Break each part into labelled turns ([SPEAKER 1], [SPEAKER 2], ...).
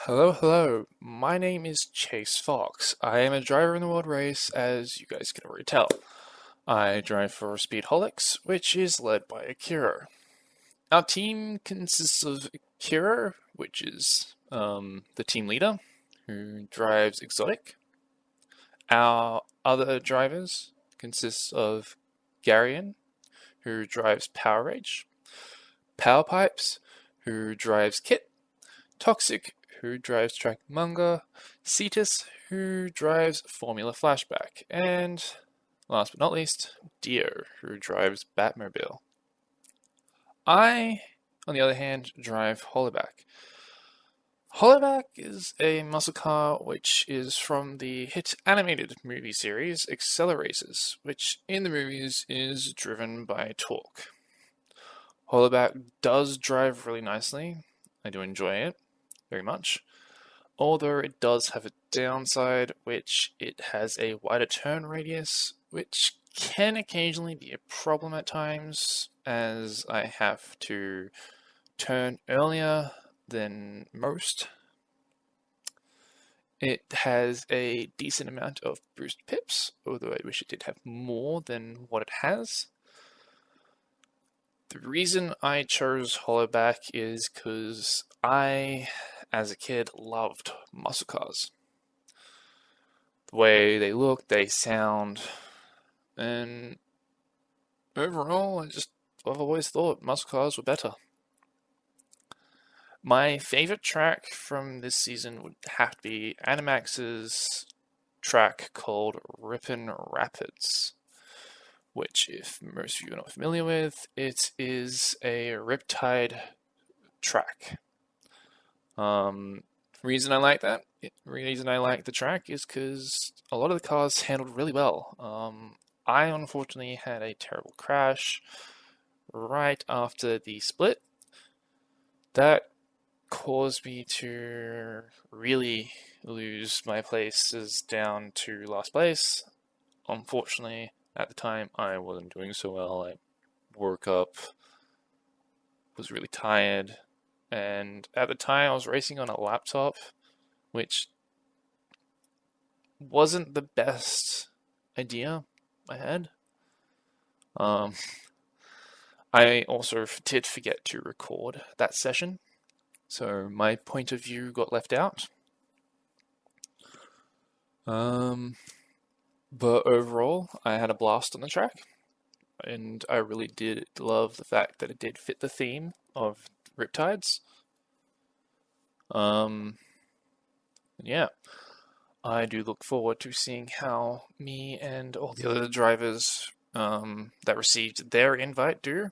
[SPEAKER 1] Hello. My name is Chase Fox. I am a driver in the world race, as you guys can already tell. I drive for Speedholics, which is led by Kyra. Our team consists of Kyra, which is the team leader, who drives Exotic. Our other drivers consist of Garion, who drives Power Rage, Power Pipes, who drives Kit, Toxic, who drives Track Manga, Cetus, who drives Formula Flashback, and last but not least, Dio, who drives Batmobile. I, on the other hand, drive Hollowback. Hollowback is a muscle car which is from the hit animated movie series Accelerators, which in the movies is driven by torque. Hollowback does drive really nicely. I do enjoy it very much. Although it does have a downside, which it has a wider turn radius, which can occasionally be a problem at times, as I have to turn earlier than most. It has a decent amount of boost pips, although I wish it did have more than what it has. The reason I chose Hollowback is because I, as a kid, loved muscle cars. The way they look, they sound, and overall, I've always thought muscle cars were better. My favorite track from this season would have to be Animax's track called Rippin' Rapids, which, if most of you are not familiar with, it is a Riptide track. Reason I like the track is because a lot of the cars handled really well. I unfortunately had a terrible crash right after the split. That caused me to really lose my places down to last place. Unfortunately, at the time, I wasn't doing so well. I woke up, was really tired, and at the time I was racing on a laptop, which wasn't the best idea I had. I also did forget to record that session, so my point of view got left out. But overall, I had a blast on the track, and I really did love the fact that it did fit the theme of Riptides. Yeah, I do look forward to seeing how me and all the other drivers that received their invite do,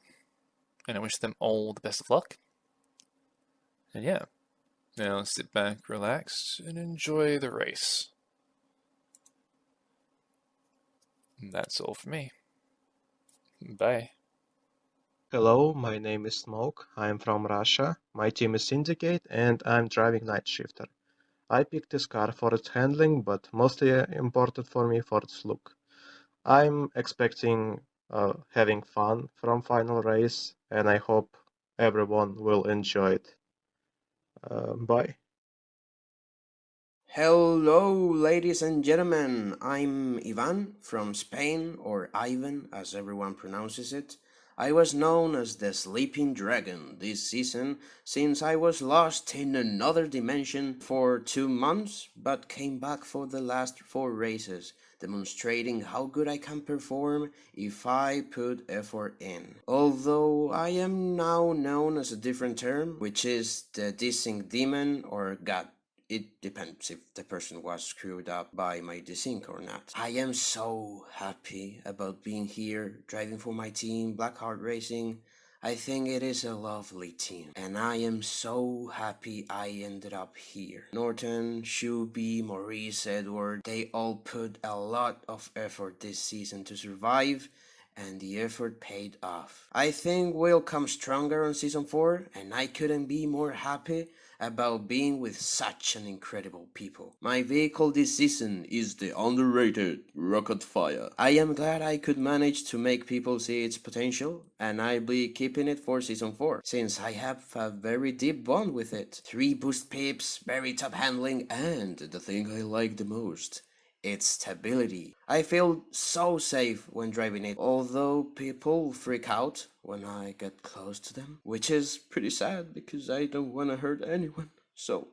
[SPEAKER 1] and I wish them all the best of luck. And yeah, now sit back, relax, and enjoy the race. And that's all for me. Bye.
[SPEAKER 2] Hello, my name is Smoke. I'm from Russia. My team is Syndicate and I'm driving Night Shifter. I picked this car for its handling, but mostly important for me for its look. I'm expecting having fun from final race and I hope everyone will enjoy it. Bye.
[SPEAKER 3] Hello, ladies and gentlemen. I'm Ivan from Spain, or Ivan as everyone pronounces it. I was known as the Sleeping Dragon this season since I was lost in another dimension for 2 months, but came back for the last 4 races, demonstrating how good I can perform if I put effort in. Although I am now known as a different term, which is the Desync Demon or God. It depends if the person was screwed up by my desync or not. I am so happy about being here, driving for my team, Blackheart Racing. I think it is a lovely team, and I am so happy I ended up here. Norton, Shuby, Maurice, Edward, they all put a lot of effort this season to survive, and the effort paid off. I think we'll come stronger on season 4, and I couldn't be more happy about being with such an incredible people. My vehicle this season is the underrated Rocket Fire. I am glad I could manage to make people see its potential, and I'll be keeping it for season 4, since I have a very deep bond with it. 3 boost pips, very top handling, and the thing I like the most, its stability. I feel so safe when driving it, although people freak out when I get close to them, which is pretty sad because I don't want to hurt anyone. So,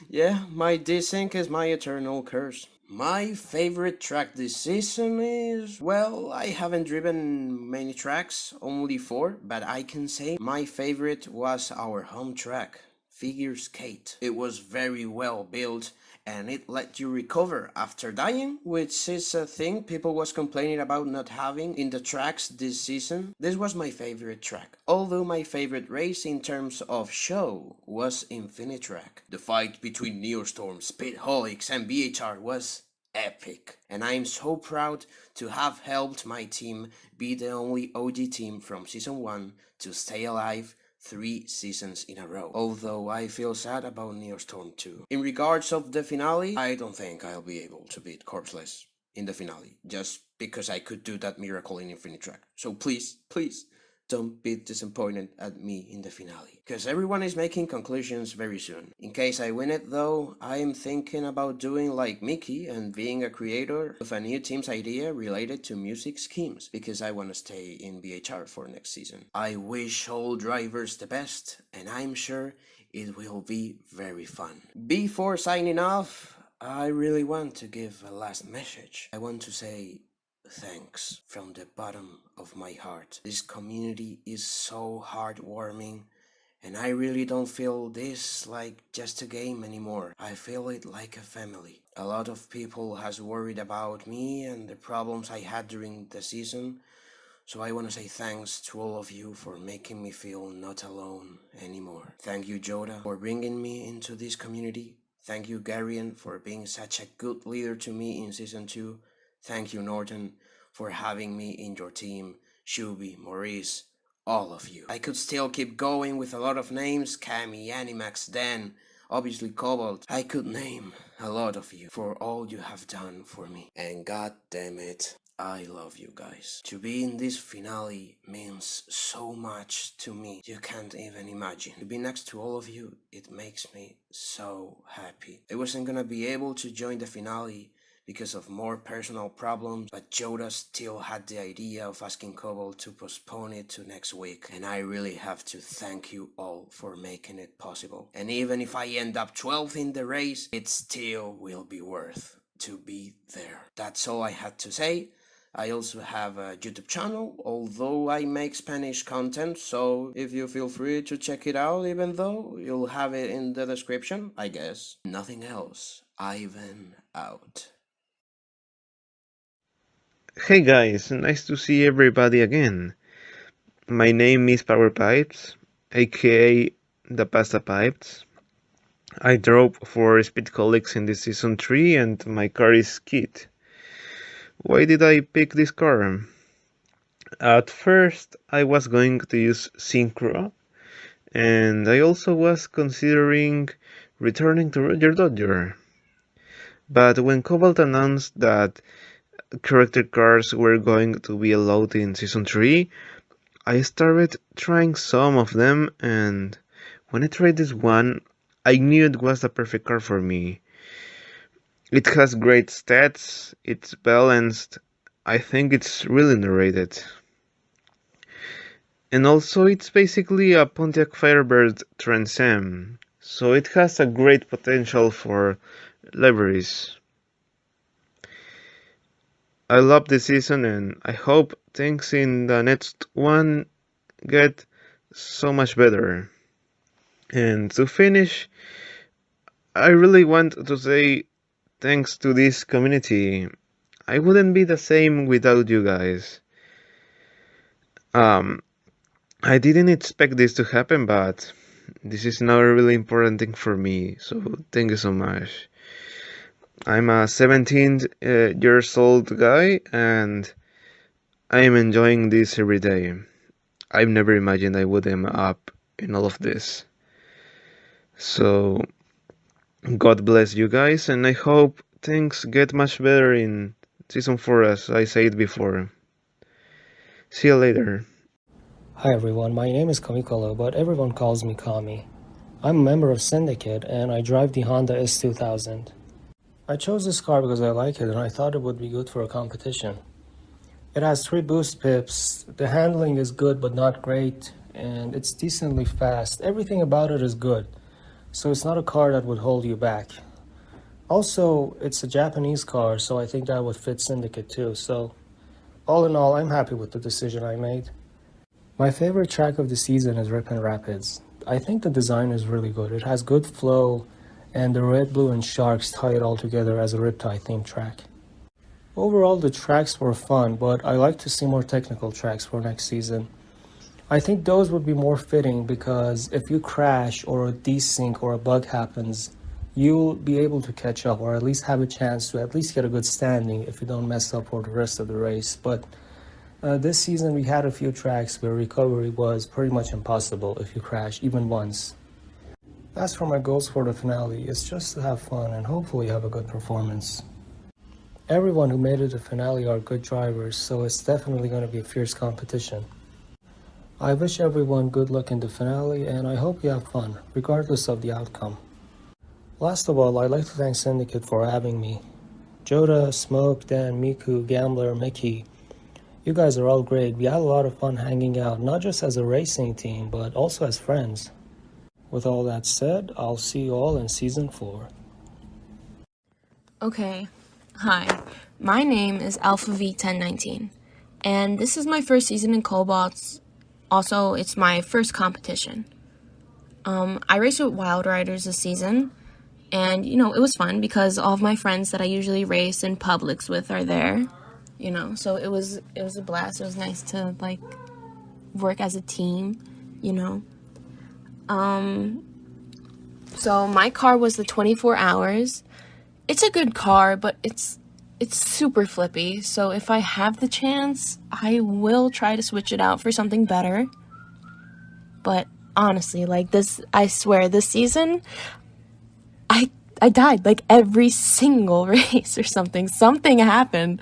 [SPEAKER 3] yeah, my desync is my eternal curse. My favorite track this season is, well, I haven't driven many tracks, only 4, but I can say my favorite was our home track, Figure Skate. It was very well built and it let you recover after dying, which is a thing people was complaining about not having in the tracks this season. This was my favorite track, although my favorite race in terms of show was Infinite Track. The fight between Neostorm, Speedholics and BHR was epic, and I'm so proud to have helped my team be the only OG team from season 1 to stay alive 3 seasons in a row, although I feel sad about Neostorm too. In regards of the finale, I don't think I'll be able to beat Corpseless in the finale, just because I could do that miracle in Infinite Track. So please, please, don't be disappointed at me in the finale, because everyone is making conclusions very soon. In case I win it though, I am thinking about doing like Mickey and being a creator of a new team's idea related to music schemes, because I want to stay in BHR for next season. I wish all drivers the best, and I'm sure it will be very fun. Before signing off, I really want to give a last message. I want to say thanks from the bottom of my heart. This community is so heartwarming, and I really don't feel this like just a game anymore. I feel it like a family. A lot of people has worried about me and the problems I had during the season, so I want to say thanks to all of you for making me feel not alone anymore. Thank you, Joda, for bringing me into this community. Thank you, Garian, for being such a good leader to me in season 2. Thank you, Norton, for having me in your team. Shubi, Maurice, all of you. I could still keep going with a lot of names, Cammy, Animax, Dan, obviously Cobalt. I could name a lot of you for all you have done for me. And god damn it, I love you guys. To be in this finale means so much to me. You can't even imagine. To be next to all of you, it makes me so happy. I wasn't gonna be able to join the finale because of more personal problems, but Joda still had the idea of asking Cobalt to postpone it to next week, and I really have to thank you all for making it possible. And even if I end up 12th in the race, it still will be worth to be there. That's all I had to say. I also have a YouTube channel, although I make Spanish content, so if you feel free to check it out, even though you'll have it in the description, I guess. Nothing else. Ivan out.
[SPEAKER 2] Hey guys, nice to see everybody again. My name is Power Pipes, aka the Pasta Pipes. I drove for Speedholics in this season 3 and my car is Kit. Why did I pick this car? At first I was going to use Synchro, and I also was considering returning to Roger Dodger. But when Cobalt announced that character cars were going to be allowed in Season 3, I started trying some of them, and when I tried this one, I knew it was the perfect car for me. It has great stats, it's balanced, I think it's really underrated. And also it's basically a Pontiac Firebird Trans Am, so it has a great potential for liveries. I love this season and I hope things in the next one get so much better. And to finish, I really want to say thanks to this community. I wouldn't be the same without you guys. I didn't expect this to happen, but this is now a really important thing for me, so thank you so much. I'm a 17 years old guy and I am enjoying this every day. I've never imagined I would end up in all of this. So, God bless you guys, and I hope things get much better in Season 4, as I said before. See you later.
[SPEAKER 4] Hi everyone, my name is Kamikolo, but everyone calls me Kami. I'm a member of Syndicate and I drive the Honda S2000. I chose this car because I like it and I thought it would be good for a competition. It has 3 boost pips, the handling is good but not great, and it's decently fast. Everything about it is good, so it's not a car that would hold you back. Also, it's a Japanese car, so I think that would fit Syndicate too, so all in all, I'm happy with the decision I made. My favorite track of the season is Ripon Rapids. I think the design is really good. It has good flow, and the red, blue, and sharks tie it all together as a Riptide themed track. Overall, the tracks were fun, but I like to see more technical tracks for next season. I think those would be more fitting because if you crash or a desync or a bug happens, you'll be able to catch up or at least have a chance to at least get a good standing if you don't mess up for the rest of the race. But this season we had a few tracks where recovery was pretty much impossible if you crash even once. As for my goals for the finale, it's just to have fun and hopefully have a good performance. Everyone who made it to the finale are good drivers, so it's definitely going to be a fierce competition. I wish everyone good luck in the finale and I hope you have fun, regardless of the outcome. Last of all, I'd like to thank Syndicate for having me. Joda, Smoke, Dan, Miku, Gambler, Mickey, you guys are all great. We had a lot of fun hanging out, not just as a racing team, but also as friends. With all that said, I'll see you all in Season 4.
[SPEAKER 5] Okay, hi. My name is Alpha V1019, and this is my first season in Cobalts. Also, it's my first competition. I raced with Wild Riders this season, and, it was fun because all of my friends that I usually race in Publix with are there. So it was a blast. It was nice to work as a team, So my car was the 24 hours. It's a good car, but it's super flippy. So if I have the chance, I will try to switch it out for something better. But honestly, I swear this season I died every single race or something. Something happened.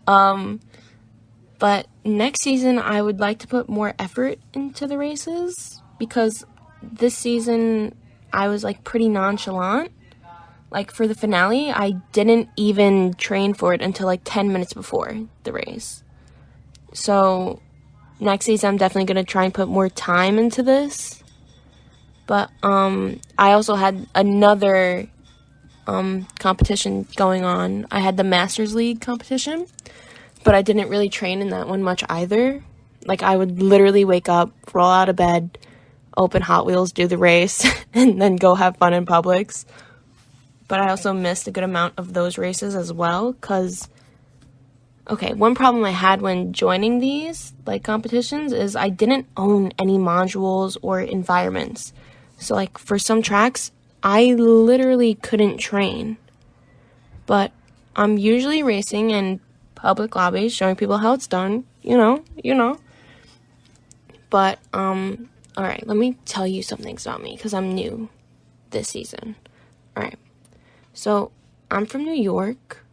[SPEAKER 5] But next season, I would like to put more effort into the races because this season I was pretty nonchalant. For the finale, I didn't even train for it until 10 minutes before the race. So next season, I'm definitely going to try and put more time into this. But I also had another competition going on. I had the Masters League competition. But I didn't really train in that one much either. I would literally wake up, roll out of bed, open Hot Wheels, do the race, and then go have fun in Publix. But I also missed a good amount of those races as well, because, one problem I had when joining these, competitions is I didn't own any modules or environments. So, for some tracks, I literally couldn't train. But I'm usually racing in public lobbies, showing people how it's done, But, alright, let me tell you some things about me, because I'm new this season. Alright, so, I'm from New York,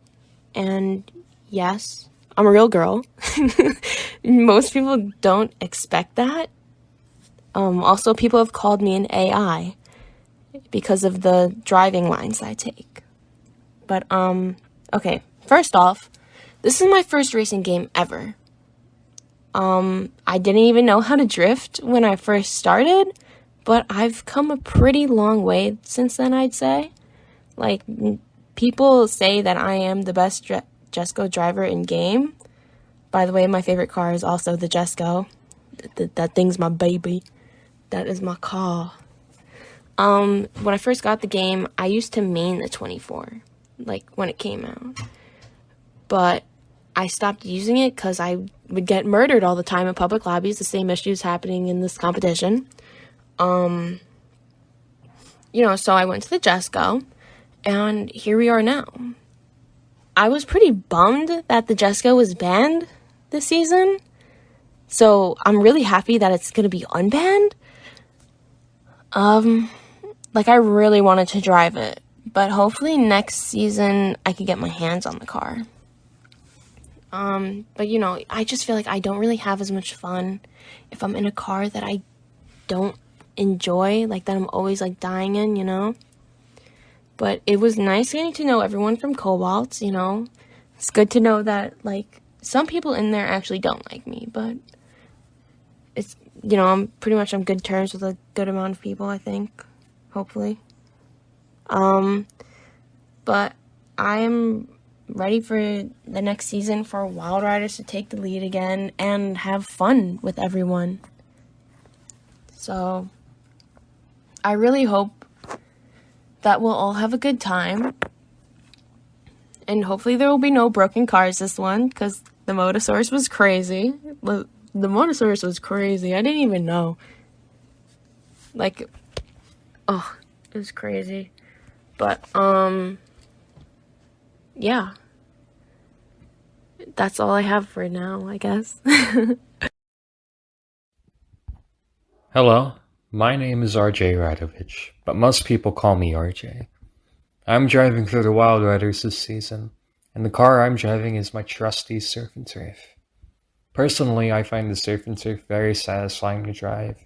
[SPEAKER 5] and yes, I'm a real girl. Most people don't expect that. Also, people have called me an AI, because of the driving lines I take. But, okay, first off, this is my first racing game ever. I didn't even know how to drift when I first started, but I've come a pretty long way since then, I'd say. People say that I am the best Jesco driver in game. By the way, my favorite car is also the Jesco. That thing's my baby. That is my car. When I first got the game, I used to main the 24, when it came out. But I stopped using it because I would get murdered all the time in public lobbies, the same issues happening in this competition. So I went to the Jesco, and here we are now. I was pretty bummed that the Jesco was banned this season, so I'm really happy that it's going to be unbanned. I really wanted to drive it. But hopefully next season I could get my hands on the car. But I just feel like I don't really have as much fun if I'm in a car that I don't enjoy, that I'm always dying in. But it was nice getting to know everyone from Cobalt. It's good to know that some people in there actually don't like me, but it's I'm pretty much on good terms with a good amount of people, I think, hopefully. But I am ready for the next season for Wild Riders to take the lead again and have fun with everyone. So I really hope that we'll all have a good time. And hopefully there will be no broken cars this one, because the Motosaurus was crazy. The Motosaurus was crazy. I didn't even know. It was crazy. But, yeah. That's all I have for now, I guess.
[SPEAKER 6] Hello, my name is RJ Radovich, but most people call me RJ. I'm driving for the Wild Riders this season, and the car I'm driving is my trusty Surf and Turf. Personally, I find the Surf and Turf very satisfying to drive,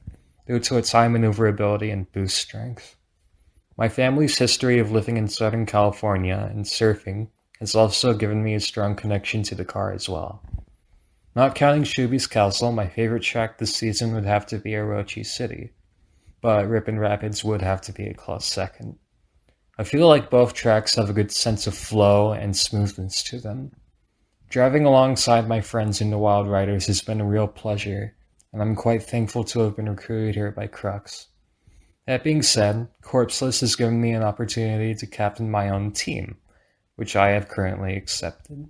[SPEAKER 6] due to its high maneuverability and boost strength. My family's history of living in Southern California and surfing has also given me a strong connection to the car as well. Not counting Shuby's Castle, my favorite track this season would have to be Orochi City, but Ripon Rapids would have to be a close second. I feel like both tracks have a good sense of flow and smoothness to them. Driving alongside my friends in the Wild Riders has been a real pleasure, and I'm quite thankful to have been recruited here by Crux. That being said, Corpseless has given me an opportunity to captain my own team, which I have currently accepted.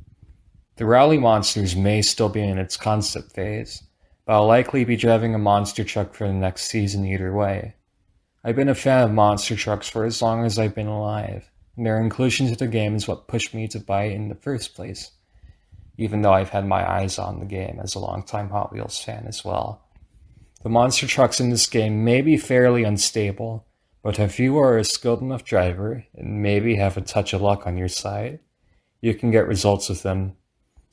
[SPEAKER 6] The Rally Monsters may still be in its concept phase, but I'll likely be driving a monster truck for the next season either way. I've been a fan of monster trucks for as long as I've been alive, and their inclusion to the game is what pushed me to buy it in the first place, even though I've had my eyes on the game as a longtime Hot Wheels fan as well. The monster trucks in this game may be fairly unstable, but if you are a skilled enough driver, and maybe have a touch of luck on your side, you can get results with them.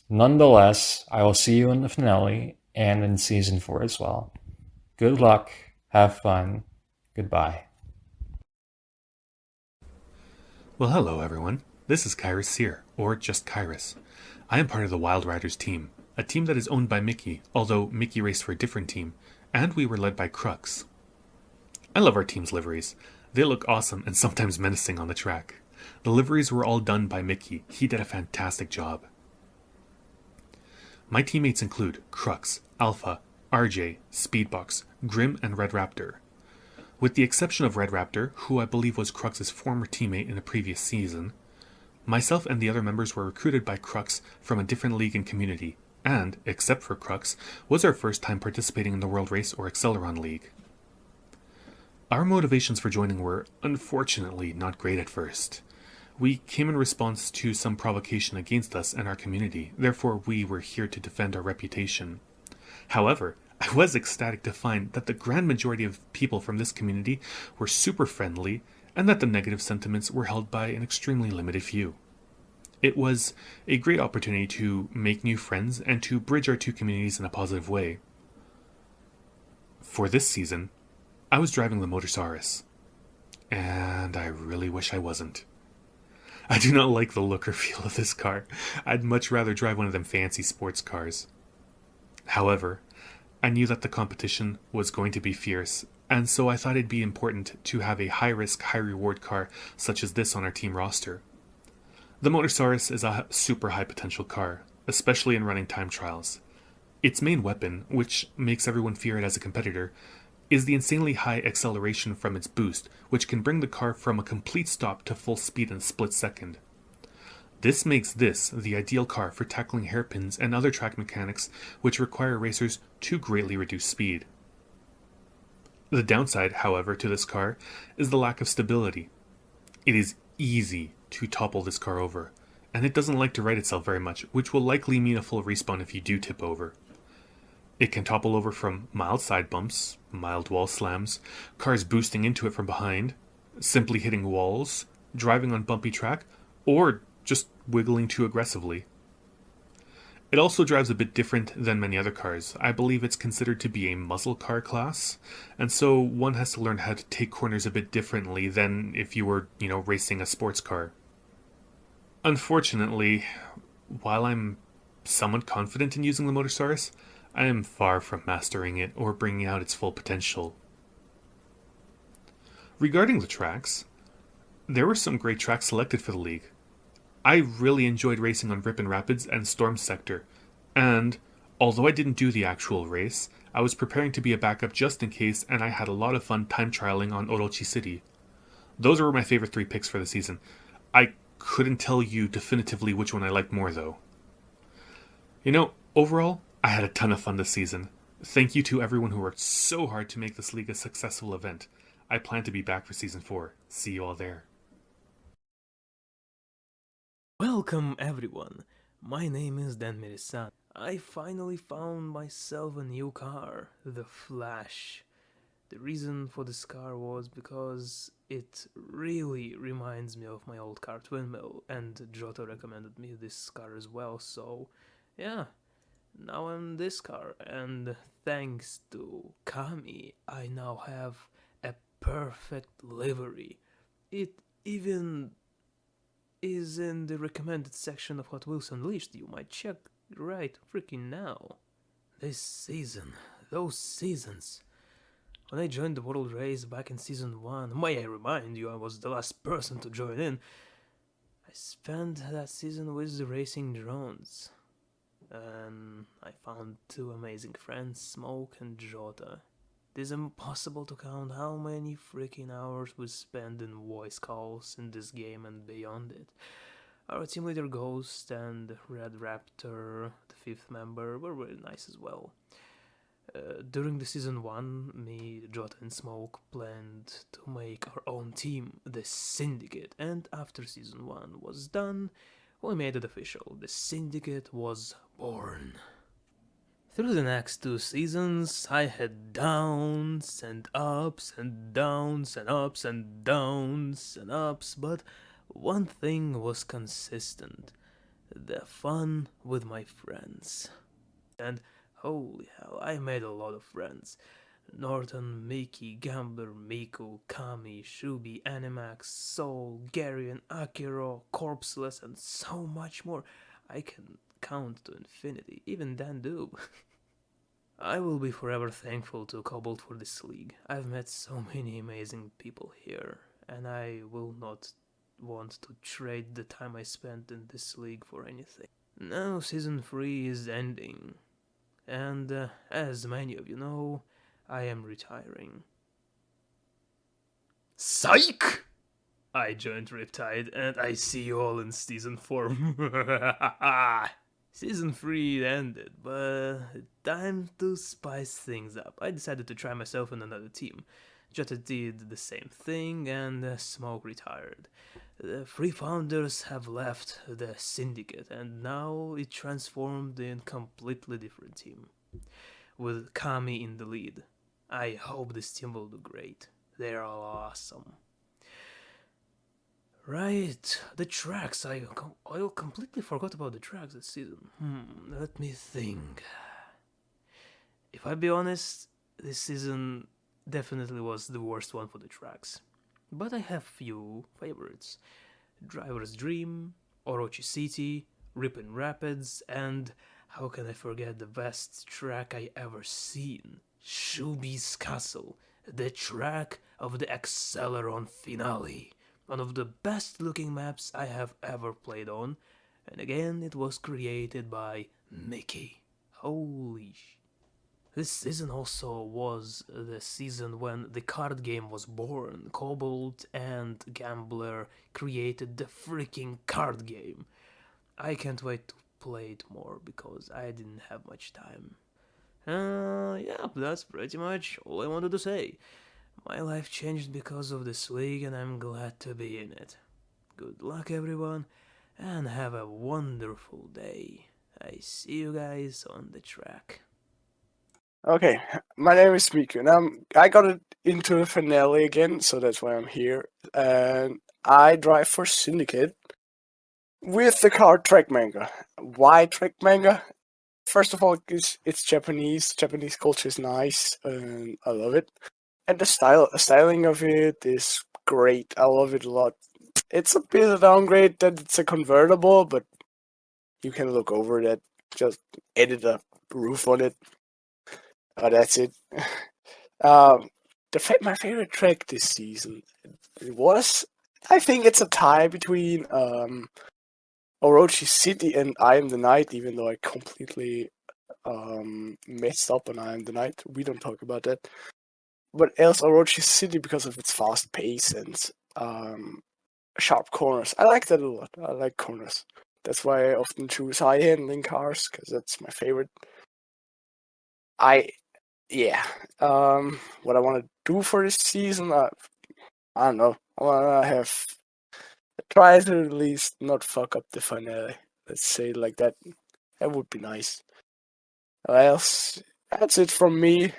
[SPEAKER 6] Nonetheless, I will see you in the finale, and in Season 4 as well. Good luck, have fun, goodbye.
[SPEAKER 7] Well, hello everyone. This is Kyra here, or just Kyrus. I am part of the Wild Riders team, a team that is owned by Mickey, although Mickey raced for a different team, and we were led by Crux. I love our team's liveries. They look awesome and sometimes menacing on the track. The liveries were all done by Mickey. He did a fantastic job. My teammates include Crux, Alpha, RJ, Speedbox, Grim, and Red Raptor. With the exception of Red Raptor, who I believe was Crux's former teammate in a previous season, myself and the other members were recruited by Crux from a different league and community, and, except for Crux, was our first time participating in the World Race or Acceleron League. Our motivations for joining were, unfortunately, not great at first. We came in response to some provocation against us and our community, therefore we were here to defend our reputation. However, I was ecstatic to find that the grand majority of people from this community were super friendly, and that the negative sentiments were held by an extremely limited few. It was a great opportunity to make new friends and to bridge our two communities in a positive way. For this season, I was driving the Motosaurus, and I really wish I wasn't. I do not like the look or feel of this car. I'd much rather drive one of them fancy sports cars. However, I knew that the competition was going to be fierce, and so I thought it'd be important to have a high-risk, high-reward car such as this on our team roster. The Motosaurus is a super high-potential car, especially in running time trials. Its main weapon, which makes everyone fear it as a competitor, is the insanely high acceleration from its boost, which can bring the car from a complete stop to full speed in a split second. This makes this the ideal car for tackling hairpins and other track mechanics which require racers to greatly reduce speed. The downside, however, to this car is the lack of stability. It is easy to topple this car over, and it doesn't like to right itself very much, which will likely mean a full respawn if you do tip over. It can topple over from mild side bumps, mild wall slams, cars boosting into it from behind, simply hitting walls, driving on bumpy track, or just wiggling too aggressively. It also drives a bit different than many other cars. I believe it's considered to be a muscle car class, and so one has to learn how to take corners a bit differently than if you were, racing a sports car. Unfortunately, while I'm somewhat confident in using the Motorsaurus, I am far from mastering it or bringing out its full potential. Regarding the tracks, there were some great tracks selected for the league. I really enjoyed racing on Ripon Rapids and Storm Sector, and although I didn't do the actual race, I was preparing to be a backup just in case, and I had a lot of fun time trialing on Orochi City. Those were my favorite 3 picks for the season. I couldn't tell you definitively which one I liked more, though. Overall, I had a ton of fun this season. Thank you to everyone who worked so hard to make this league a successful event. I plan to be back for Season 4. See you all there.
[SPEAKER 8] Welcome everyone, my name is Dan Mirisan. I finally found myself a new car, the Flash. The reason for this car was because it really reminds me of my old car Twin Mill, and Jota recommended me this car as well, so yeah, now I'm this car, and thanks to Kami, I now have a perfect livery. It even is in the recommended section of Hot Wheels Unleashed. You might check right freaking now. This season, those seasons. When I joined the World Race back in Season 1, may I remind you I was the last person to join in, I spent that season with the racing drones. And I found 2 amazing friends, Smoke and Jota. It is impossible to count how many freaking hours we spend in voice calls in this game and beyond it. Our team leader Ghost and Red Raptor, the 5th member, were really nice as well. During the Season 1, me, Jota and Smoke planned to make our own team, the Syndicate, and after Season 1 was done, we made it official. The Syndicate was born. Through the next 2 seasons, I had downs and ups and downs and ups and downs and ups, but one thing was consistent: the fun with my friends. And holy hell, I made a lot of friends. Norton, Mickey, Gambler, Miku, Kami, Shubi, Animax, Soul, Garion, Akiro, Corpseless, and so much more. I can count to infinity, even Dan do. I will be forever thankful to Cobalt for this league. I've met so many amazing people here, and I will not want to trade the time I spent in this league for anything. Now Season 3 is ending, and as many of you know, I am retiring. Psych! I joined Riptide, and I see you all in Season 4. Season 3 ended, but time to spice things up. I decided to try myself in another team. Jota did the same thing, and Smoke retired. The 3 founders have left the Syndicate, and now it transformed in a completely different team, with Kami in the lead. I hope this team will do great. They're all awesome. Right, the tracks. I completely forgot about the tracks this season. Let me think. If I be honest, this season definitely was the worst one for the tracks. But I have few favorites: Driver's Dream, Orochi City, Ripon Rapids, and how can I forget the best track I ever seen? Shubi's Castle, the track of the Acceleron Finale. One of the best looking maps I have ever played on, and again it was created by Mickey. Holy sh... This season also was the season when the card game was born. Cobalt and Gambler created the freaking card game. I can't wait to play it more because I didn't have much time. Yeah, that's pretty much all I wanted to say. My life changed because of this league, and I'm glad to be in it. Good luck, everyone, and have a wonderful day. I see you guys on the track.
[SPEAKER 9] Okay, my name is Miku, and I got it into the finale again, so that's why I'm here. And I drive for Syndicate with the car Track Manga. Why Track Manga? First of all, it's Japanese. Japanese culture is nice, and I love it. And the styling of it is great. I love it a lot. It's a bit of a downgrade that it's a convertible, but you can look over that. Just edit a roof on it. That's it. My favorite track this season it was. I think it's a tie between Orochi City and I Am the Night, even though I completely messed up on I Am the Night. We don't talk about that. But else Orochi City because of its fast pace and sharp corners. I like that a lot. I like corners. That's why I often choose high handling cars because that's my favorite. What I want to do for this season, I don't know. I want to try to at least not fuck up the finale. Let's say it like that. That would be nice. Else, that's it from me.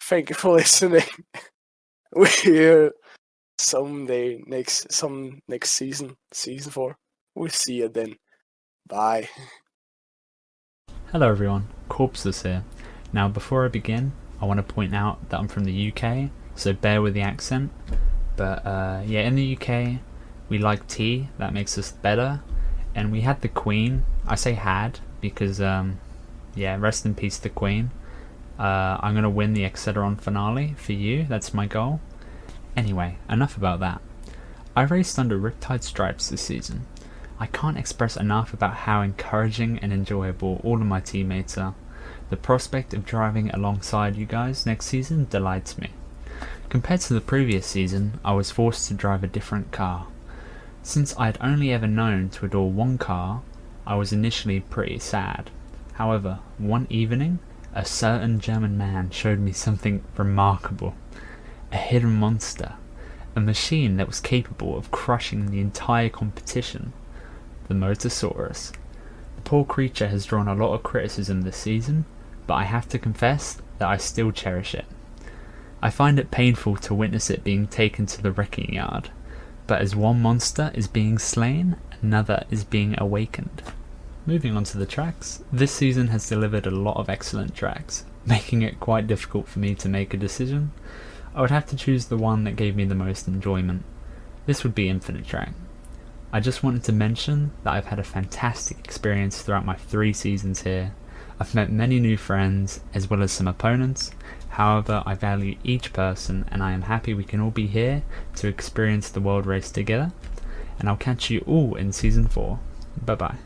[SPEAKER 9] Thank you for listening. We're here next season, season 4. We'll see you then. Bye.
[SPEAKER 10] Hello everyone, Corpses here. Now before I begin, I want to point out that I'm from the UK, so bear with the accent. But in the UK, we like tea, that makes us better. And we had the Queen. I say had, because rest in peace the Queen. I'm going to win the Acceleron finale for you, that's my goal. Anyway, enough about that. I raced under Riptide Stripes this season. I can't express enough about how encouraging and enjoyable all of my teammates are. The prospect of driving alongside you guys next season delights me. Compared to the previous season, I was forced to drive a different car. Since I'd only ever known to adore one car, I was initially pretty sad. However, one evening, a certain German man showed me something remarkable. A hidden monster. A machine that was capable of crushing the entire competition. The Motosaurus. The poor creature has drawn a lot of criticism this season, but I have to confess that I still cherish it. I find it painful to witness it being taken to the wrecking yard, but as one monster is being slain, another is being awakened. Moving on to the tracks, this season has delivered a lot of excellent tracks, making it quite difficult for me to make a decision. I would have to choose the one that gave me the most enjoyment. This would be Infinite Track. I just wanted to mention that I've had a fantastic experience throughout my 3 seasons here. I've met many new friends, as well as some opponents. However, I value each person and I am happy we can all be here to experience the world race together. And I'll catch you all in season 4. Bye bye.